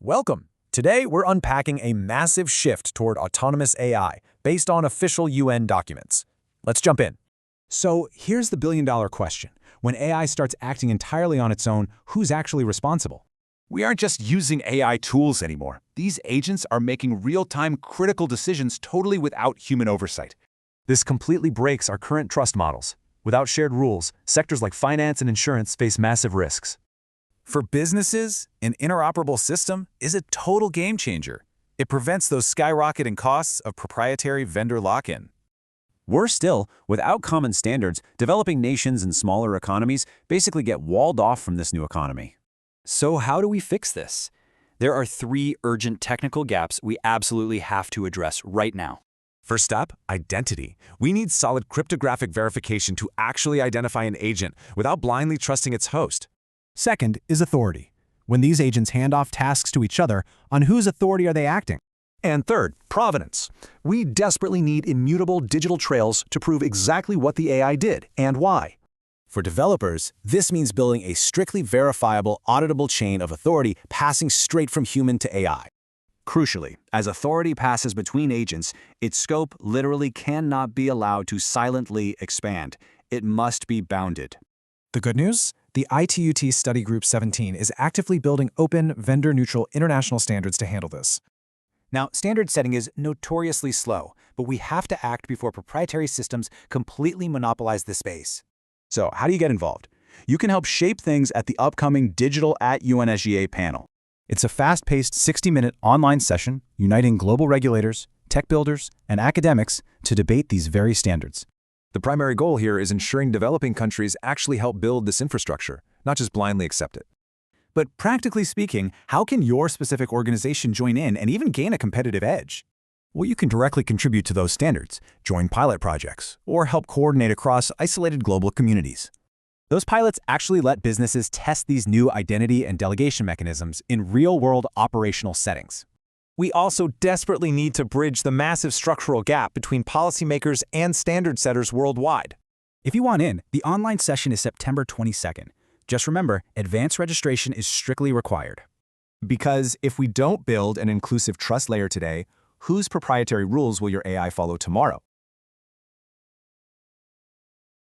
Welcome! Today, we're unpacking a massive shift toward autonomous AI based on official UN documents. Let's jump in. So here's the billion-dollar question. When AI starts acting entirely on its own, who's actually responsible? We aren't just using AI tools anymore. These agents are making real-time critical decisions totally without human oversight. This completely breaks our current trust models. Without shared rules, sectors like finance and insurance face massive risks. For businesses, an interoperable system is a total game changer. It prevents those skyrocketing costs of proprietary vendor lock-in. Worse still, without common standards, developing nations and smaller economies basically get walled off from this new economy. So how do we fix this? There are 3 urgent technical gaps we absolutely have to address right now. First up, identity. We need solid cryptographic verification to actually identify an agent without blindly trusting its host. Second is authority. When these agents hand off tasks to each other, on whose authority are they acting? And third, provenance. We desperately need immutable digital trails to prove exactly what the AI did and why. For developers, this means building a strictly verifiable, auditable chain of authority passing straight from human to AI. Crucially, as authority passes between agents, its scope literally cannot be allowed to silently expand. It must be bounded. The good news? The ITUT Study Group 17 is actively building open, vendor-neutral international standards to handle this. Now, standard setting is notoriously slow, but we have to act before proprietary systems completely monopolize the space. So how do you get involved? You can help shape things at the upcoming Digital at UNSGA panel. It's a fast-paced 60-minute online session uniting global regulators, tech builders, and academics to debate these very standards. The primary goal here is ensuring developing countries actually help build this infrastructure, not just blindly accept it. But practically speaking, how can your specific organization join in and even gain a competitive edge? Well, you can directly contribute to those standards, join pilot projects, or help coordinate across isolated global communities. Those pilots actually let businesses test these new identity and delegation mechanisms in real-world operational settings. We also desperately need to bridge the massive structural gap between policymakers and standard setters worldwide. If you want in, the online session is September 22nd. Just remember, advanced registration is strictly required. Because if we don't build an inclusive trust layer today, whose proprietary rules will your AI follow tomorrow?